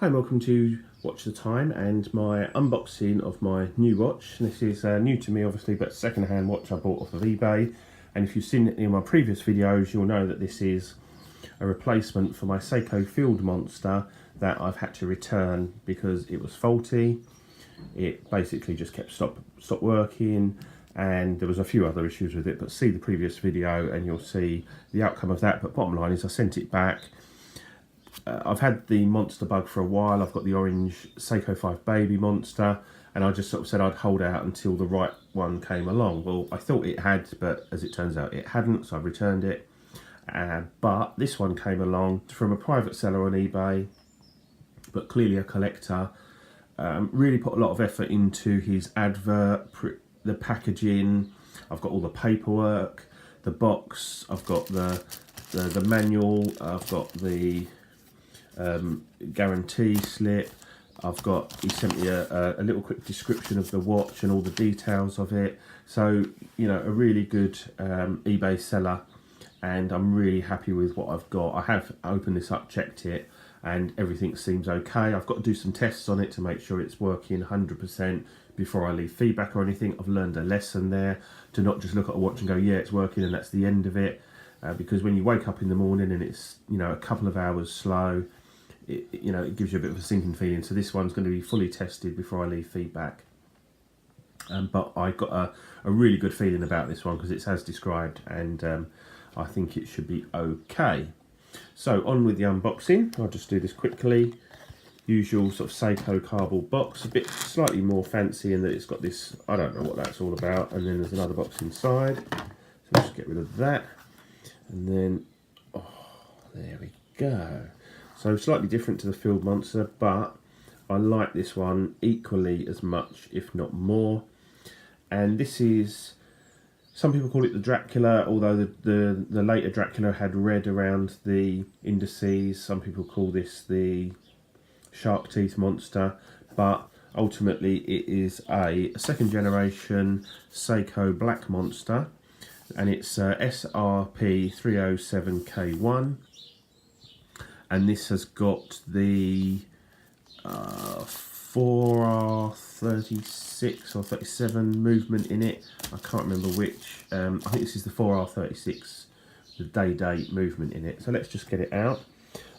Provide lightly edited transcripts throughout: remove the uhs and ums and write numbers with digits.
Hi and welcome to Watch the Time and my unboxing of my new watch. This is new to me obviously, but second-hand watch I bought off of eBay, and if you've seen it in my previous videos you'll know that this is a replacement for my Seiko Field Monster that I've had to return because it was faulty. It basically just kept stop working, and there was a few other issues with it, but see the previous video and you'll see the outcome of that. But bottom line is I sent it back. I've had the Monster bug for a while. I've got the orange Seiko 5 Baby Monster, and I just sort of said I'd hold out until the right one came along. Well, I thought it had, but as it turns out it hadn't, so I've returned it. But this one came along from a private seller on eBay, but clearly a collector. Really put a lot of effort into his advert, the packaging. I've got all the paperwork, the box, I've got the manual, I've got the guarantee slip. He sent me a little quick description of the watch and all the details of it. So, you know, a really good eBay seller, and I'm really happy with what I've got. I have opened this up, checked it, and everything seems okay. I've got to do some tests on it to make sure it's working 100% before I leave feedback or anything. I've learned a lesson there, to not just look at a watch and go, yeah, it's working, and that's the end of it. Because when you wake up in the morning and it's, you know, a couple of hours slow, it gives you a bit of a sinking feeling. So this one's going to be fully tested before I leave feedback. But I got a really good feeling about this one because it's as described, and I think it should be okay. So on with the unboxing. I'll just do this quickly. Usual sort of Seiko cardboard box, a bit slightly more fancy in that it's got this, I don't know what that's all about, and then there's another box inside. So let's just get rid of that. And then, oh, there we go. So slightly different to the Field Monster, but I like this one equally as much, if not more. And this is, some people call it the Dracula, although the later Dracula had red around the indices. Some people call this the Shark Teeth Monster, but ultimately it is a second generation Seiko Black Monster, and it's SRP 307K1. And this has got the 4R36 or 37 movement in it. I can't remember which. I think this is the 4R36, the day-date movement in it. So let's just get it out.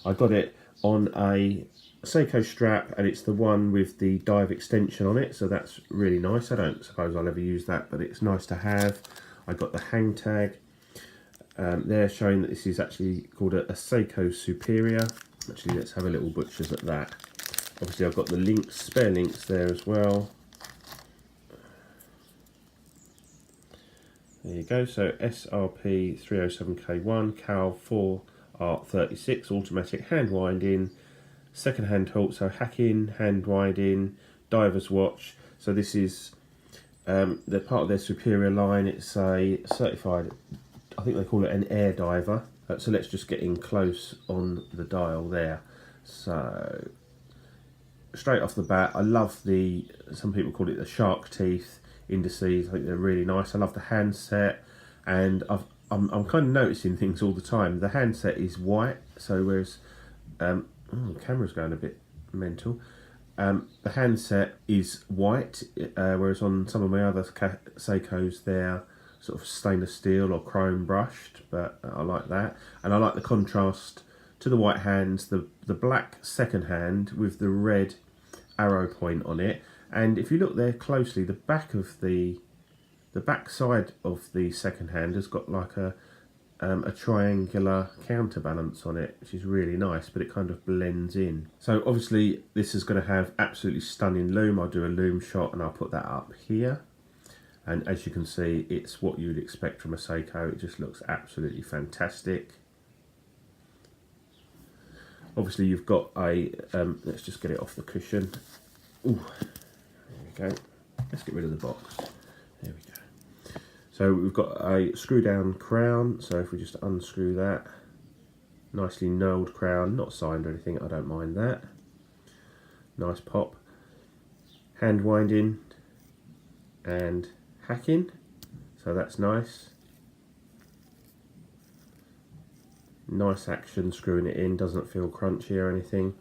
I got it on a Seiko strap, and it's the one with the dive extension on it, so that's really nice. I don't suppose I'll ever use that, but it's nice to have. I got the hang tag. They're showing that this is actually called a Seiko Superior. Actually, let's have a little butcher's at that. Obviously, I've got the links, spare links there as well. There you go. So SRP 307K1, Cal 4R36, automatic hand winding, second hand halt, so hacking, hand winding, diver's watch. So this is they're part of their Superior line. It's a certified, I think they call it an air diver. So let's just get in close on the dial there. So straight off the bat, I love some people call it the shark teeth indices. I think they're really nice. I love the handset, and I'm kind of noticing things all the time. The handset is white, so whereas the camera's going a bit mental. The handset is white, whereas on some of my other Seikos they're sort of stainless steel or chrome brushed, but I like that. And I like the contrast to the white hands, the black second hand with the red arrow point on it. And if you look there closely, the back side of the second hand has got like a triangular counterbalance on it, which is really nice, but it kind of blends in. So obviously this is going to have absolutely stunning loom. I'll do a loom shot and I'll put that up here. And as you can see, it's what you'd expect from a Seiko. It just looks absolutely fantastic. Obviously you've got a, let's just get it off the cushion. Ooh, there we go. Let's get rid of the box. There we go. So we've got a screw down crown. So if we just unscrew that, nicely knurled crown, not signed or anything, I don't mind that. Nice pop. Hand winding and hacking, so that's nice. Nice action screwing it in, doesn't feel crunchy or anything.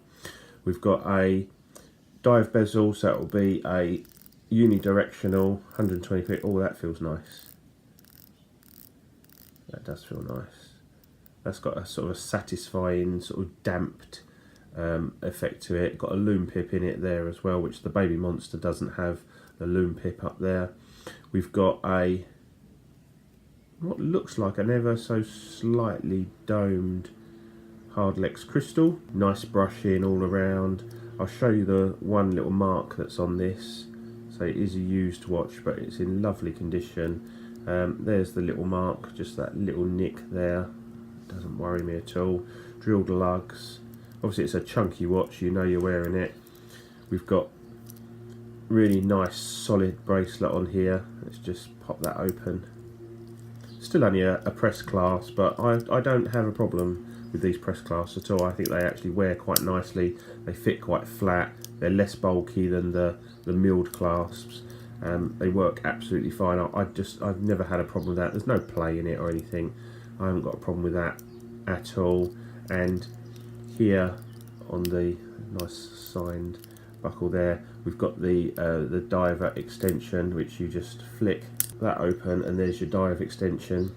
We've got a dive bezel, so it will be a unidirectional 120 feet. Oh, that feels nice. That does feel nice. That's got a sort of a satisfying, sort of damped effect to it. Got a loom pip in it there as well, which the Baby Monster doesn't have the loom pip up there. We've got a what looks like an ever so slightly domed Hardlex crystal. Nice brushing all around. I'll show you the one little mark that's on this. So it is a used watch, but it's in lovely condition. There's the little mark, just that little nick there. Doesn't worry me at all. Drilled lugs. Obviously it's a chunky watch, you know you're wearing it. We've got really nice solid bracelet on here. Let's just pop that open. Still only a press clasp, but I don't have a problem with these press clasps at all. I think they actually wear quite nicely. They fit quite flat. They're less bulky than the milled clasps. They work absolutely fine. I've never had a problem with that. There's no play in it or anything. I haven't got a problem with that at all. And here on the nice signed buckle there, we've got the diver extension, which you just flick that open, and there's your dive extension.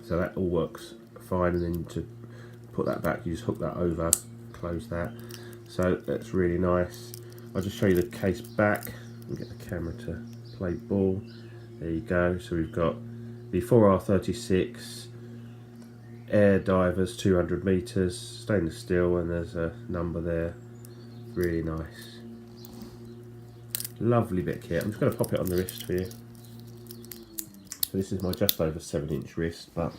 So that all works fine. And then to put that back, you just hook that over, close that. So that's really nice. I'll just show you the case back and get the camera to play ball. There you go. So we've got the 4R36 Air Divers 200 meters, stainless steel, and there's a number there. Really nice. Lovely bit of kit. I'm just going to pop it on the wrist for you. So this is my just over 7-inch wrist, but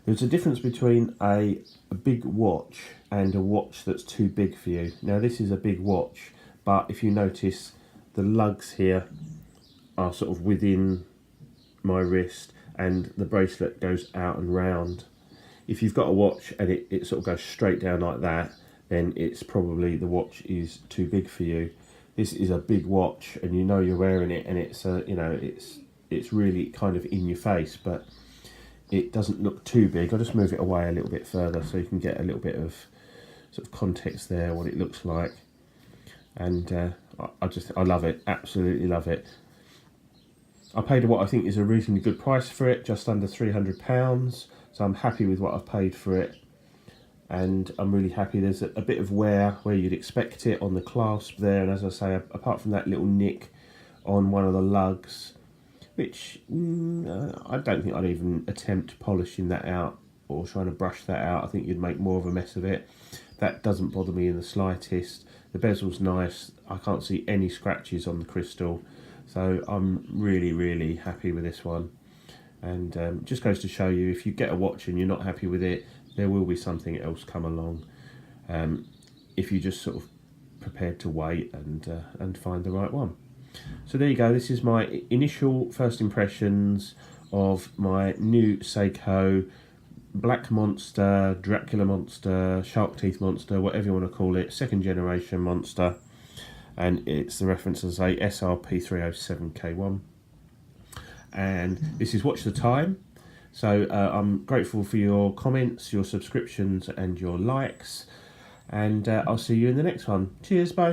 there's a difference between a big watch and a watch that's too big for you. Now this is a big watch, but if you notice, the lugs here are sort of within my wrist and the bracelet goes out and round. If you've got a watch and it sort of goes straight down like that, then it's probably the watch is too big for you. This is a big watch and you know you're wearing it, and it's you know, it's really kind of in your face, but it doesn't look too big. I'll just move it away a little bit further so you can get a little bit of sort of context there, what it looks like. And I love it, absolutely love it. I paid what I think is a reasonably good price for it, just under £300. So I'm happy with what I've paid for it. And I'm really happy. There's a bit of wear where you'd expect it on the clasp there. And as I say, apart from that little nick on one of the lugs, which I don't think I'd even attempt polishing that out or trying to brush that out. I think you'd make more of a mess of it. That doesn't bother me in the slightest. The bezel's nice. I can't see any scratches on the crystal. So I'm really, really happy with this one. And just goes to show you, if you get a watch and you're not happy with it, there will be something else come along. If you just sort of prepared to wait and find the right one. So there you go. This is my initial first impressions of my new Seiko Black Monster, Dracula Monster, Shark Teeth Monster, whatever you want to call it, second generation Monster. And it's the reference as a SRP307K1. And this is Watch the Time. So I'm grateful for your comments, your subscriptions and your likes. And I'll see you in the next one. Cheers, bye.